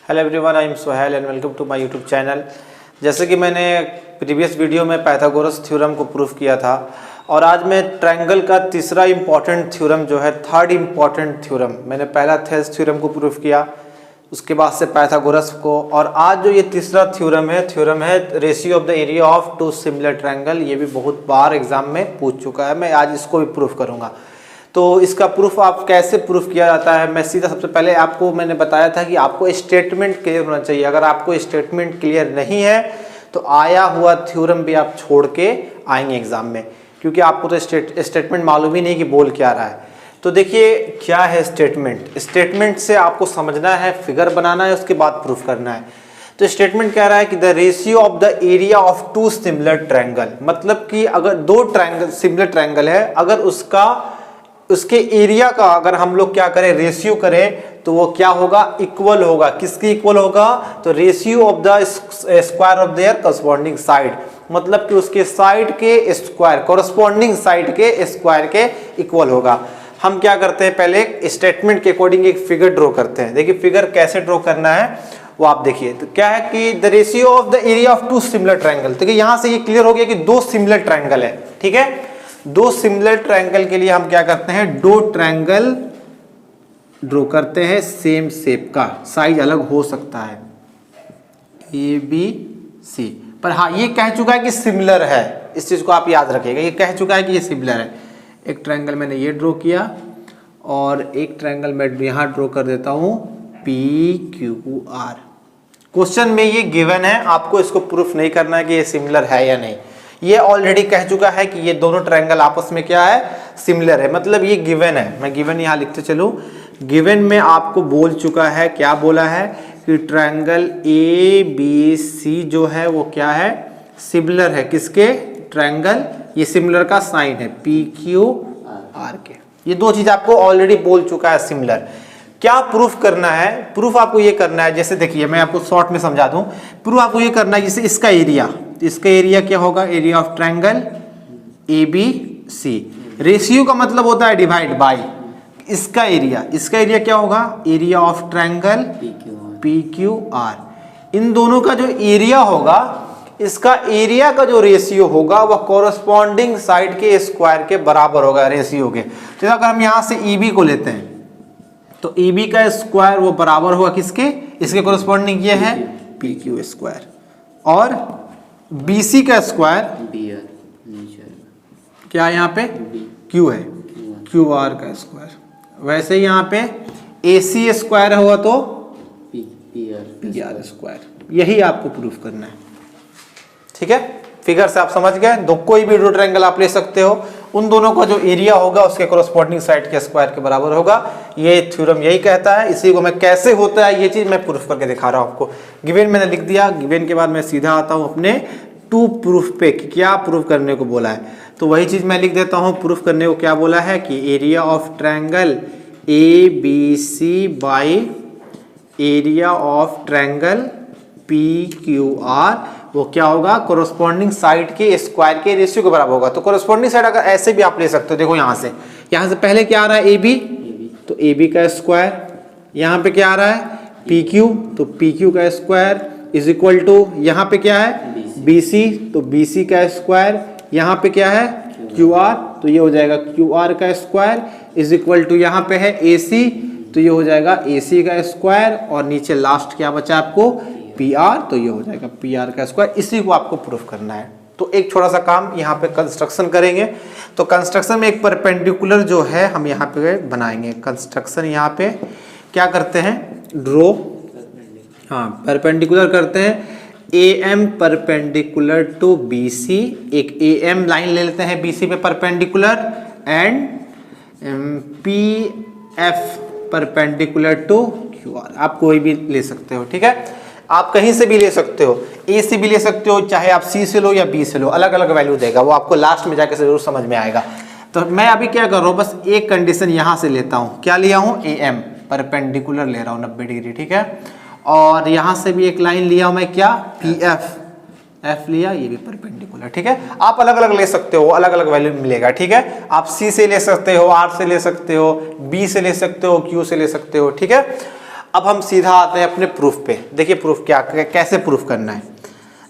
Hello everyone, I am Sohail and welcome to my YouTube channel. जैसे कि मैंने previous video में पाइथागोरस थ्योरम को प्रूफ किया था और आज मैं ट्रायंगल का तीसरा इंपॉर्टेंट थ्योरम जो है थर्ड इंपॉर्टेंट थ्योरम, मैंने पहला थेल्स थ्योरम को प्रूफ किया, उसके बाद से पाइथागोरस को, और आज जो ये तीसरा थ्योरम है ratio of the area of two similar triangle. ये भी बहुत बार एग्जाम में पूछ चुका है, मैं आज इसको भी प्रूफ करूँगा। तो इसका प्रूफ आप कैसे प्रूफ किया जाता है, मैं सीधा सबसे पहले आपको मैंने बताया था कि आपको स्टेटमेंट क्लियर होना चाहिए। अगर आपको स्टेटमेंट क्लियर नहीं है तो आया हुआ थ्योरम भी आप छोड़ के आएंगे एग्जाम में, क्योंकि आपको तो स्टेटमेंट मालूम ही नहीं कि बोल क्या रहा है। तो देखिए क्या है स्टेटमेंट। स्टेटमेंट से आपको समझना है, फिगर बनाना है, उसके बाद प्रूफ करना है। तो स्टेटमेंट कह रहा है कि the ratio of the area of two similar triangle, मतलब कि अगर दो ट्रायंगल सिमिलर ट्रायंगल है, अगर उसके एरिया का अगर हम लोग क्या करें, रेशियो करें, तो वो क्या होगा, इक्वल होगा। किसके इक्वल होगा, तो ratio of the square of their corresponding side, मतलब कि उसके साइड के स्क्वायर, करस्पॉन्डिंग साइड के स्क्वायर के इक्वल होगा। हम क्या करते हैं, पहले स्टेटमेंट के अकॉर्डिंग एक फिगर ड्रॉ करते हैं। देखिए फिगर कैसे ड्रॉ करना है वो आप देखिए। तो क्या है कि the ratio of the area of two similar triangle. देखिए यहां से ये क्लियर हो गया कि दो सिमिलर ट्रायंगल है, ठीक है। दो सिमिलर ट्रायंगल के लिए हम क्या करते हैं, दो ट्रायंगल ड्रॉ करते हैं सेम शेप का, साइज अलग हो सकता है ए बी सी, पर हाँ ये कह चुका है कि सिमिलर है, इस चीज को आप याद रखिएगा, ये कह चुका है कि ये सिमिलर है। एक ट्रायंगल मैंने ये ड्रॉ किया और एक ट्रायंगल मैं यहां ड्रॉ कर देता हूं पी क्यू आर। क्वेश्चन में ये गिवन है, आपको इसको प्रूफ नहीं करना है कि ये सिमिलर है या नहीं। ये ऑलरेडी कह चुका है कि ये दोनों ट्रायंगल आपस में क्या है, सिमिलर है, मतलब ये गिवन है। मैं गिवन यहां लिखते चलूं, गिवन में आपको बोल चुका है, क्या बोला है कि ट्रायंगल ए बी सी जो है वो क्या है, सिमिलर है। किसके, ट्रायंगल, ये सिमिलर का साइन है पी क्यू आर के। ये दो चीज आपको ऑलरेडी बोल चुका है सिमिलर। क्या प्रूफ करना है, प्रूफ आपको ये करना है, जैसे देखिए मैं आपको शॉर्ट में समझा दूं। प्रूफ आपको ये करना है, जैसे इसका एरिया क्या होगा, area of triangle A B C. Ratio का मतलब होता है डिवाइड बाय इसका एरिया क्या होगा, area of triangle P Q R. इन दोनों का जो एरिया होगा, इसका एरिया का जो रेशियो होगा वह कोरस्पॉन्डिंग साइड के स्क्वायर के बराबर होगा रेशियो के। तो अगर हम यहां से ई बी को लेते हैं तो ए बी का स्क्वायर वो बराबर होगा किसके, इसके कोरस्पॉन्डिंग ये है पी क्यू स्क्वायर, और बी सी का स्क्वायर क्या यहाँ पे क्यू है, क्यू आर का स्क्वायर। वैसे यहाँ पे ए सी स्क्वायर होगा तो पी आर स्क्वायर। यही आपको प्रूफ करना है, ठीक है। फिगर से आप समझ गए, दो कोई भी दो ट्रायंगल आप ले सकते हो, उन दोनों का जो एरिया होगा उसके कोरस्पॉन्डिंग साइड के स्क्वायर के बराबर होगा। ये थ्योरम यही कहता है। इसी को मैं कैसे होता है ये चीज मैं प्रूफ करके दिखा रहा हूं आपको। गिवन मैंने लिख दिया, गिवन के बाद मैं सीधा आता हूं अपने टू प्रूफ पे कि क्या प्रूफ करने को बोला है। तो वही चीज मैं लिख देता हूं, प्रूफ करने को क्या बोला है कि area of triangle A B C by area of triangle P Q R वो क्या होगा, कोरस्पॉन्डिंग साइड के स्क्वायर के रेशियो के बराबर होगा। तो कोरस्पॉन्डिंग साइड अगर ऐसे भी आप ले सकते हो, देखो यहां से पहले क्या आ रहा है ए बी, तो ए बी का स्क्वायर, यहां पे क्या आ रहा है पी क्यू, तो पी क्यू का स्क्वायर इज इक्वल टू यहाँ पे क्या है बी सी, तो बी सी का स्क्वायर, यहाँ पे क्या है क्यू आर, तो ये हो जाएगा क्यू आर का स्क्वायर इज इक्वल टू यहाँ पे है ए सी, तो ये हो जाएगा ए सी का स्क्वायर, और नीचे लास्ट क्या बचा आपको पी आर, तो ये हो जाएगा पी आर का स्क्वायर। इसी को आपको प्रूफ करना है। तो एक छोटा सा काम यहाँ पे कंस्ट्रक्शन करेंगे। तो कंस्ट्रक्शन में एक परपेंडिकुलर जो है हम यहाँ पे बनाएंगे। कंस्ट्रक्शन यहाँ पे क्या करते हैं, ड्रॉ, हाँ परपेंडिकुलर करते हैं। A M perpendicular to B C, एक ए एम लाइन ले लेते हैं बी सी पे perpendicular, and P F perpendicular to Q R. आप कोई भी ले सकते हो, ठीक है, आप कहीं से भी ले सकते हो, ए से भी ले सकते हो, चाहे आप सी से लो या बी से लो, अलग अलग वैल्यू देगा, वो आपको लास्ट में जाकर जरूर समझ में आएगा। तो मैं अभी क्या कर रहा हूँ, बस एक कंडीशन यहाँ से लेता हूँ, क्या लिया हूँ, ए एम परपेंडिकुलर ले रहा हूँ 90 डिग्री, ठीक है। और यहाँ से भी एक लाइन लिया हूँ मैं, क्या पी एफ लिया, ये भी परपेंडिकुलर, ठीक है। आप अलग अलग ले सकते हो, अलग अलग वैल्यू मिलेगा, ठीक है। आप सी से ले सकते हो, आर से ले सकते हो, बी से ले सकते हो, क्यू से ले सकते हो, ठीक है। अब हम सीधा आते हैं अपने प्रूफ पे। देखिए प्रूफ कैसे प्रूफ करना है।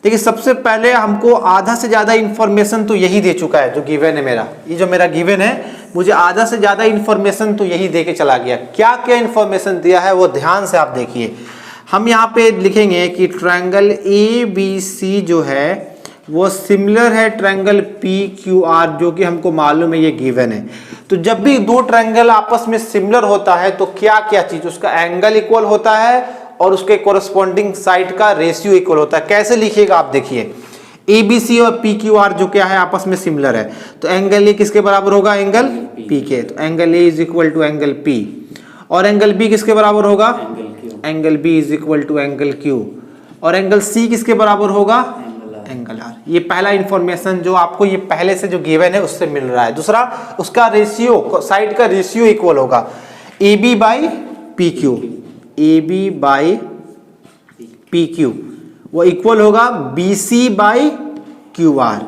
देखिए सबसे पहले हमको आधा से ज़्यादा इन्फॉर्मेशन तो यही दे चुका है, जो गिवन है मेरा, ये जो मेरा गिवन है मुझे आधा से ज़्यादा इन्फॉर्मेशन तो यही दे के चला गया। क्या क्या इन्फॉर्मेशन दिया है वो ध्यान से आप देखिए। हम यहाँ पे लिखेंगे कि ट्रायंगल ABC जो है वो सिमिलर है ट्रायंगल PQR, जो कि हमको मालूम है ये गिवन है। तो जब भी दो ट्रायंगल आपस में सिमिलर होता है तो क्या क्या चीज, उसका एंगल इक्वल होता है और उसके कोरस्पॉन्डिंग साइड का रेशियो इक्वल होता है। कैसे लिखिएगा आप देखिए, ABC और PQR जो क्या है आपस में सिमिलर है, तो एंगल ए किसके बराबर होगा, एंगल P के। तो angle A is equal to angle P, और एंगल B किसके बराबर होगा, angle B is equal to angle Q, और एंगल C किसके बराबर होगा, एंगल R। ये पहला इंफॉर्मेशन जो आपको ये पहले से जो गिवन है उससे मिल रहा है। दूसरा, उसका रेशियो, साइड का रेशियो इक्वल होगा AB by PQ, AB by PQ वो इक्वल होगा BC by QR,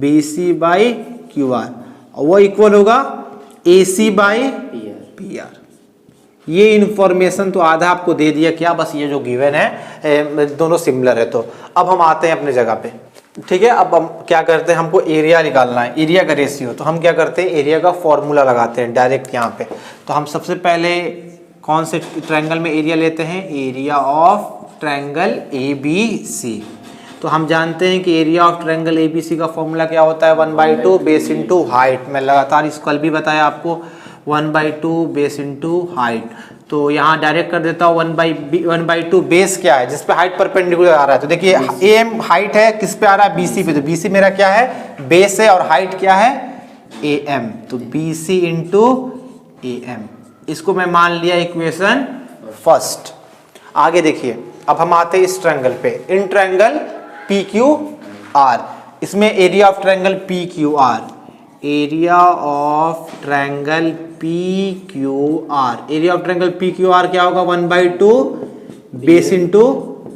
BC by QR, और वो इक्वल होगा AC बाई PR। ये इंफॉर्मेशन तो आधा आपको दे दिया क्या, बस ये जो गिवन है दोनों सिमिलर है। तो अब हम आते हैं अपने जगह पे, ठीक है। अब हम क्या करते हैं, हमको एरिया निकालना है, एरिया का रेशियो। तो हम क्या करते हैं, एरिया का फॉर्मूला लगाते हैं डायरेक्ट यहाँ पे। तो हम सबसे पहले कौन से ट्रायंगल में एरिया लेते हैं, एरिया ऑफ ट्रायंगल ABC। तो हम जानते हैं कि एरिया ऑफ ट्रायंगल ABC का फॉर्मूला क्या होता है, 1/2 बेस इंटू हाइट। मैं लगातार इसको कल भी बताया आपको, 1/2 बेस इंटू हाइट। तो यहाँ डायरेक्ट कर देता हूँ 1/2 बेस क्या है, जिस पे हाइट परपेंडिकुलर आ रहा है। तो देखिए AM हाइट है, किस पे आ रहा है, BC पे। तो BC मेरा क्या है, बेस है, और हाइट क्या है, AM। तो BC इंटू AM, इसको मैं मान लिया इक्वेशन फर्स्ट। आगे देखिए, अब हम आते हैं इस ट्रायंगल पे, इन ट्रायंगल PQR। इसमें area of triangle PQR, area of triangle PQR, area of triangle PQR क्या होगा, 1/2 बेस इंटू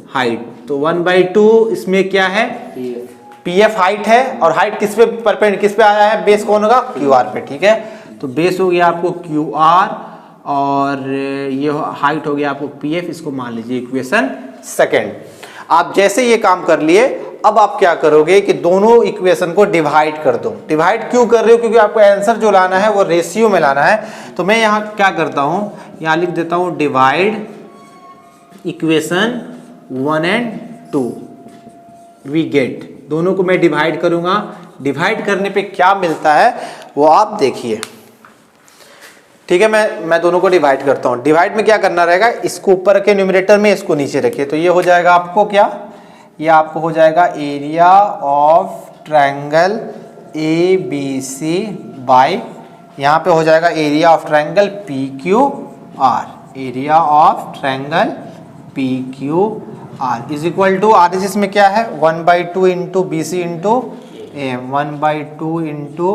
हाइट। तो 1/2 इसमें क्या है, PF हाइट है, और हाइट किस पे परपेंडिकुलर, किस पे आया है, बेस कौन होगा, QR पे, ठीक है। तो बेस हो गया आपको QR, और ये हाइट हो गया आपको PF, इसको मान लीजिए इक्वेशन सेकेंड। आप जैसे ये काम कर लिए, अब आप क्या करोगे कि दोनों इक्वेशन को डिवाइड कर दो। डिवाइड क्यों कर रहे हो, क्योंकि आपको आंसर जो लाना है वो रेशियो में लाना है। तो मैं यहाँ क्या करता हूँ, यहाँ लिख देता हूँ divide equation 1 and 2 we get. दोनों को मैं डिवाइड करूँगा, डिवाइड करने पे क्या मिलता है वो आप देखिए, ठीक है। मैं दोनों को डिवाइड करता हूँ। डिवाइड में क्या करना रहेगा, इसको ऊपर रखे न्यूमरेटर में, इसको नीचे रखिए। तो ये हो जाएगा आपको क्या, ये आपको हो जाएगा area of triangle ABC by, यहाँ पे हो जाएगा area of triangle PQR, area of triangle PQR is equal to, आर इसमें क्या है, 1/2 into BC into AM, 1/2 into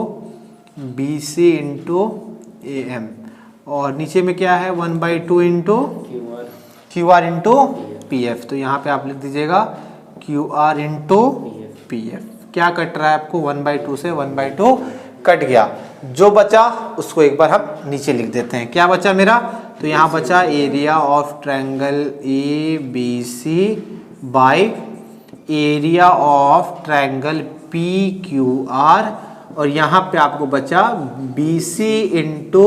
BC into AM, और नीचे में क्या है, 1/2 इंटू QR इंटू PF। तो यहाँ पे आप लिख दीजिएगा QR इंटू PF। क्या कट रहा है आपको, 1/2 से 1/2 कट गया। जो बचा उसको एक बार हम नीचे लिख देते हैं। क्या बचा मेरा, तो यहाँ बचा area of triangle ABC by area of triangle PQR, और यहाँ पे आपको बचा BC into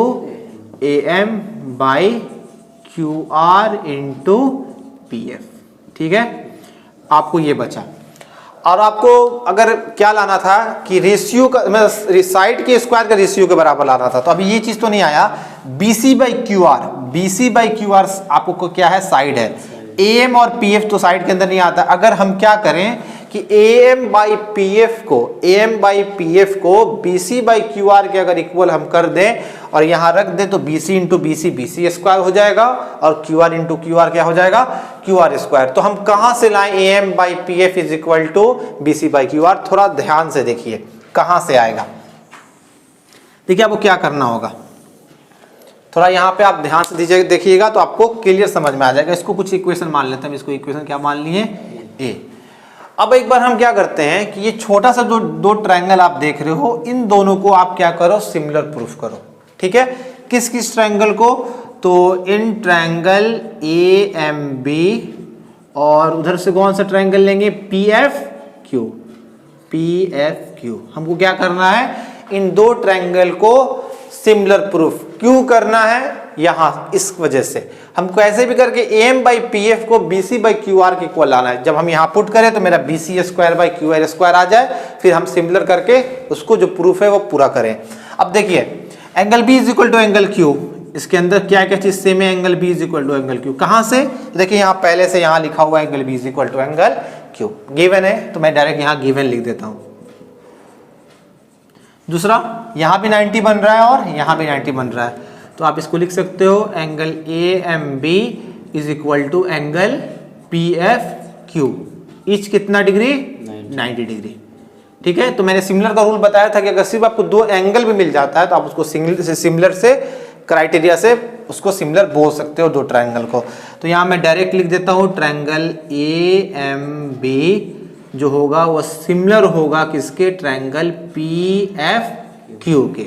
AM by QR into PF, ठीक है। आपको ये बचा, और आपको अगर क्या लाना था कि रेशियो का, मतलब साइड के स्क्वायर का रेशियो के बराबर लाना था। तो अभी ये चीज तो नहीं आया, BC by QR, BC by QR आपको क्या है, साइड है। AM और PF तो साइड के अंदर नहीं आता। अगर हम क्या करें कि AM बाई PF को BC बाई QR के अगर इक्वल हम कर दें और यहाँ रख दें, तो BC इंटू BC स्क्वायर हो जाएगा, और QR इंटू QR क्या हो जाएगा, QR स्क्वायर। तो हम कहाँ से लाएं AM by PF is equal to BC by QR, थोड़ा ध्यान से देखिए कहाँ से आएगा। देखिए आपको क्या करना होगा, थोड़ा यहाँ पे आप ध्यान से दीजिए, देखिएगा तो आपको क्लियर समझ में आ जाएगा। इसको कुछ इक्वेशन मान लेते हैं, इसको इक्वेशन क्या मान लिए, A। अब एक बार हम क्या करते हैं कि ये छोटा सा जो दो ट्रायंगल आप देख रहे हो, इन दोनों को आप क्या करो, सिमिलर प्रूफ करो, ठीक है। किस किस ट्रायंगल को, तो इन ट्रायंगल AMB और उधर से कौन सा ट्रायंगल लेंगे, PFQ। हमको क्या करना है, इन दो ट्रायंगल को सिमिलर प्रूफ क्यों करना है, यहाँ इस वजह से हमको ऐसे भी करके AM/PF को BC/QR के इक्वल लाना है। जब हम यहाँ पुट करें तो मेरा BC²/QR² आ जाए, फिर हम सिमिलर करके उसको जो प्रूफ है वो पूरा करें। अब देखिए angle B is equal to angle Q, इसके अंदर क्या क्या चीज सेम है, angle B is equal to angle Q। कहाँ से, देखिए यहाँ पहले से यहाँ लिखा हुआ angle B is equal to angle Q given है, तो मैं डायरेक्ट यहाँ गिवन लिख देता हूँ। दूसरा यहाँ भी 90 बन रहा है और यहाँ भी 90 बन रहा है, तो आप इसको लिख सकते हो angle AMB is equal to angle PFQ। Each कितना डिग्री, 90 डिग्री। ठीक है, तो मैंने सिमिलर का रूल बताया था कि अगर सिर्फ आपको दो एंगल भी मिल जाता है तो आप उसको सिमिलर से क्राइटेरिया से उसको सिमिलर बोल सकते हो दो ट्रायंगल को। तो यहाँ मैं डायरेक्ट लिख देता हूँ ट्रायंगल AMB जो होगा वो सिमिलर होगा किसके, ट्रायंगल PFQ के।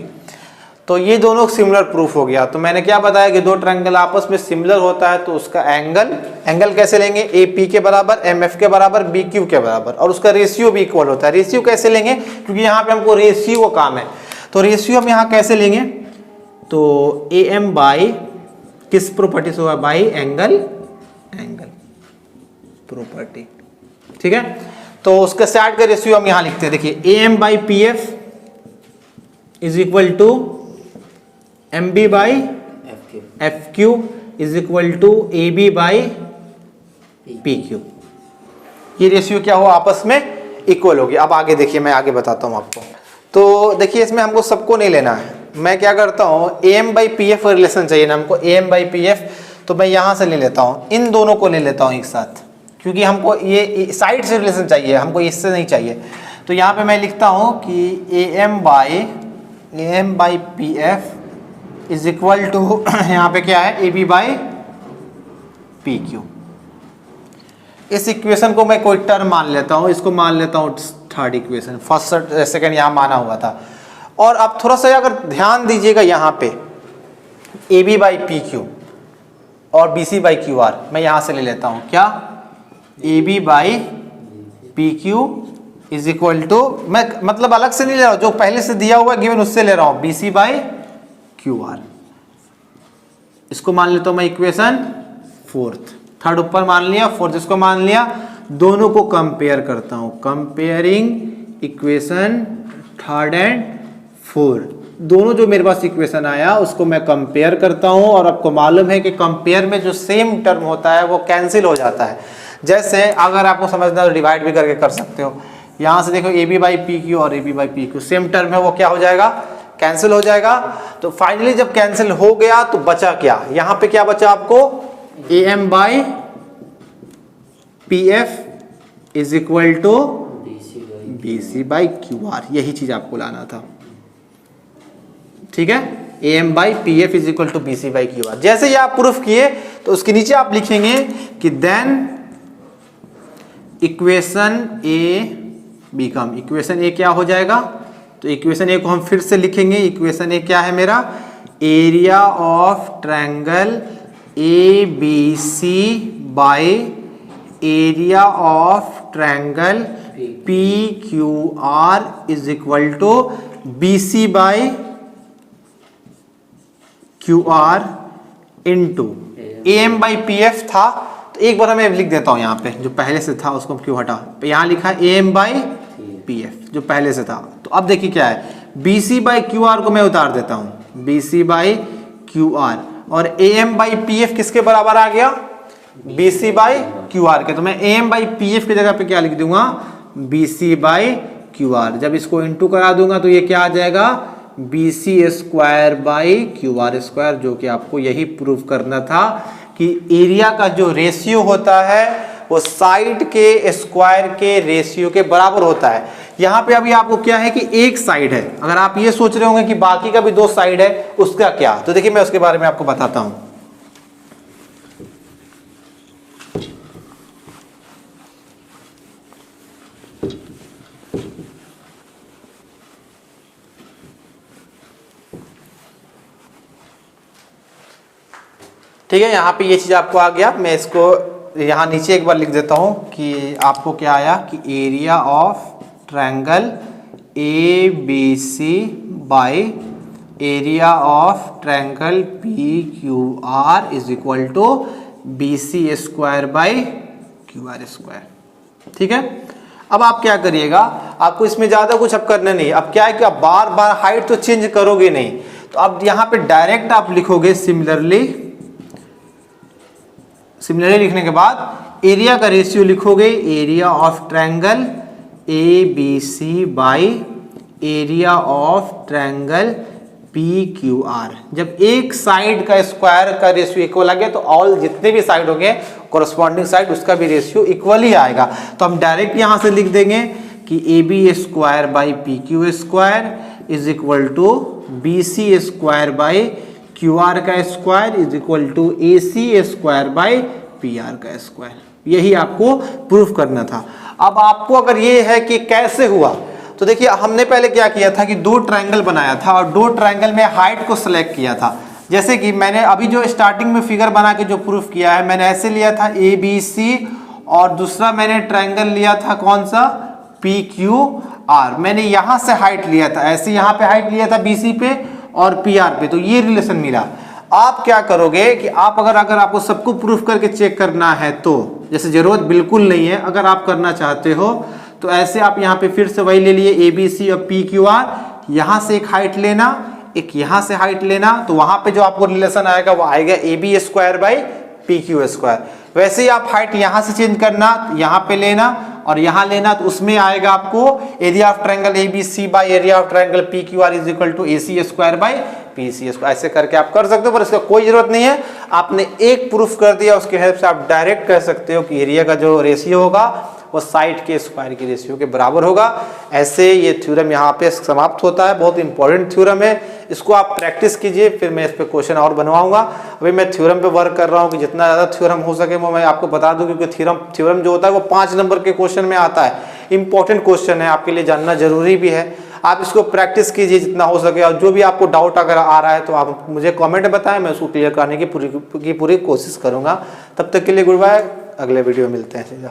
तो ये दोनों सिमिलर प्रूफ हो गया। तो मैंने क्या बताया कि दो ट्रायंगल आपस में सिमिलर होता है तो उसका एंगल कैसे लेंगे, AP के बराबर, MF के बराबर, BQ के बराबर, और उसका रेशियो भी इक्वल होता है। रेशियो कैसे लेंगे, क्योंकि यहाँ पे हमको रेशियो का काम है, तो रेशियो हम यहाँ कैसे लेंगे, तो AM बाई किस प्रॉपर्टी से होगा, बाई एंगल प्रॉपर्टी। ठीक है, तो उसके साइड का रेशियो हम यहाँ लिखते हैं। देखिए AM/PF is equal to MB/FQ is equal to AB/PQ। ये रेशियो क्या हुआ, आपस में इक्वल हो गया। अब आगे देखिए, मैं आगे बताता हूँ आपको। तो देखिए इसमें हमको सबको नहीं लेना है, मैं क्या करता हूँ AM/PF रिलेशन चाहिए ना हमको, AM/PF, तो मैं यहाँ से ले लेता हूँ, इन दोनों को ले लेता हूँ एक साथ, क्योंकि हमको ये साइड से रिलेशन चाहिए, हमको इससे नहीं चाहिए। तो यहाँ पे मैं लिखता हूँ कि AM/PF इज इक्वल टू यहाँ पे क्या है, AB/PQ। इस इक्वेशन को मैं कोई टर्म मान लेता हूँ, इसको मान लेता हूँ थर्ड इक्वेशन, फर्स्ट सेकंड यहाँ माना हुआ था। और अब थोड़ा सा अगर ध्यान दीजिएगा यहाँ पे AB/PQ और BC/QR मैं यहाँ से ले लेता हूँ, क्या, AB/PQ इज इक्वल टू, मैं मतलब अलग से नहीं ले रहा हूँ, जो पहले से दिया हुआ गिवन उससे ले रहा हूँ, BC/QR। इसको मान लेता हूँ मैं इक्वेशन फोर्थ, थर्ड ऊपर मान लिया, फोर्थ इसको मान लिया, दोनों को कंपेयर करता हूँ, comparing equation third and fourth, दोनों जो मेरे पास इक्वेशन आया उसको मैं कंपेयर करता हूँ। और आपको मालूम है कि कंपेयर में जो सेम टर्म होता है वो कैंसिल हो जाता है। जैसे अगर आपको समझना है तो डिवाइड भी करके कर सकते हो, यहाँ से देखो AB/PQ और AB/PQ सेम टर्म है, वो क्या हो जाएगा, कैंसिल हो जाएगा। तो फाइनली जब कैंसिल हो गया तो बचा क्या, यहाँ पे क्या बचा आपको, AM/PF is equal to BC/QR, यही चीज आपको लाना था। ठीक है, AM/PF is equal to BC/QR। जैसे ही आप प्रूफ किए तो उसके नीचे आप लिखेंगे कि then equation A become, equation A क्या हो जाएगा, तो इक्वेशन A को हम फिर से लिखेंगे। इक्वेशन A क्या है मेरा, area of triangle ABC by area of triangle PQR is equal to BC/QR into AM/PF था, तो एक बार मैं लिख देता हूं यहाँ पे, जो पहले से था उसको क्यों हटा, तो यहाँ लिखा AM/PF जो पहले से था। तो अब देखिए क्या है, BC/QR को मैं उतार देता हूँ, BC/QR, और AM/PF किसके बराबर आ गया, BC/QR के। तो मैं AM/PF की जगह पे क्या लिख दूंगा, BC/QR। जब इसको इंटू करा दूंगा तो ये क्या आ जाएगा, BC²/QR², जो कि आपको यही प्रूव करना था कि एरिया का जो रेशियो होता है वो साइड के स्क्वायर के रेशियो के बराबर होता है। यहाँ पे अभी आपको क्या है कि एक साइड है, अगर आप ये सोच रहे होंगे कि बाकी का भी दो साइड है, उसका क्या, तो देखिए मैं उसके बारे में आपको बताता हूं। ठीक है, यहाँ पे ये चीज़ आपको आ गया। मैं इसको यहाँ नीचे एक बार लिख देता हूँ कि आपको क्या आया कि area of triangle A B C by area of triangle P Q R is equal to B C square by Q R square. ठीक है, अब आप क्या करिएगा, आपको इसमें ज़्यादा कुछ अब करना नहीं। अब क्या है कि आप बार बार हाइट तो चेंज करोगे नहीं, तो अब यहाँ पे डायरेक्ट आप लिखोगे सिमिलरली लिखने के बाद एरिया का रेशियो लिखोगे, area of triangle A B C by area of triangle P Q R. जब एक साइड का स्क्वायर का रेशियो इक्वल आ गया तो ऑल जितने भी साइड होंगे कोरस्पॉन्डिंग साइड उसका भी रेशियो इक्वल ही आएगा। तो हम डायरेक्ट यहां से लिख देंगे कि A B square by P Q square is equal to B C square by Q R का square is equal to A C square by P R का स्क्वायर। यही आपको प्रूफ करना था। अब आपको अगर ये है कि कैसे हुआ, तो देखिए हमने पहले क्या किया था कि दो ट्रायंगल बनाया था और दो ट्रायंगल में हाइट को सिलेक्ट किया था। जैसे कि मैंने अभी जो स्टार्टिंग में फिगर बना के जो प्रूफ किया है, मैंने ऐसे लिया था ए बी सी और दूसरा मैंने ट्रायंगल लिया था कौन सा, पी क्यू आर। मैंने यहां से हाइट लिया था, ऐसे यहां पे हाइट लिया था बी सी पे और पी आर पे, तो ये रिलेशन मिला। आप क्या करोगे कि आप अगर आपको सबको प्रूफ करके चेक करना है तो, जैसे जरूरत बिल्कुल नहीं है, अगर आप करना चाहते हो तो ऐसे आप यहाँ पे फिर से वही ले लिए ए बी सी और पी क्यू आर, यहाँ से एक हाइट लेना, एक यहाँ से हाइट लेना, तो वहां पे जो आपको रिलेशन आएगा वो आएगा A B square by P Q square. वैसे ही आप हाइट यहाँ से चेंज करना, यहाँ पे लेना और यहाँ लेना, तो उसमें आएगा आपको area of triangle A B C by area of triangle P Q R is equal to A C square by P C square. ऐसे करके आप कर सकते हो, पर इसका कोई जरूरत नहीं है। आपने एक प्रूफ कर दिया, उसके हेल्प से आप डायरेक्ट कह सकते हो कि एरिया का जो रेशियो होगा वो साइड के स्क्वायर के रेशियो के बराबर होगा। ऐसे ये थ्योरम यहाँ पे समाप्त होता है। बहुत इंपॉर्टेंट थ्योरम है, इसको आप प्रैक्टिस कीजिए, फिर मैं इस पे क्वेश्चन और बनवाऊंगा। अभी मैं थ्योरम पे वर्क कर रहा हूँ कि जितना ज़्यादा थ्योरम हो सके वो मैं आपको बता दूं, क्योंकि थ्योरम जो होता है वो 5 नंबर के क्वेश्चन में आता है। इंपॉर्टेंट क्वेश्चन है, आपके लिए जानना जरूरी भी है। आप इसको प्रैक्टिस कीजिए जितना हो सके, और जो भी आपको डाउट अगर आ रहा है तो आप मुझे कमेंट में बताएं, मैं उसको क्लियर करने की पूरी कोशिश करूँगा। तब तक के लिए गुड बाय, अगले वीडियो मिलते हैं।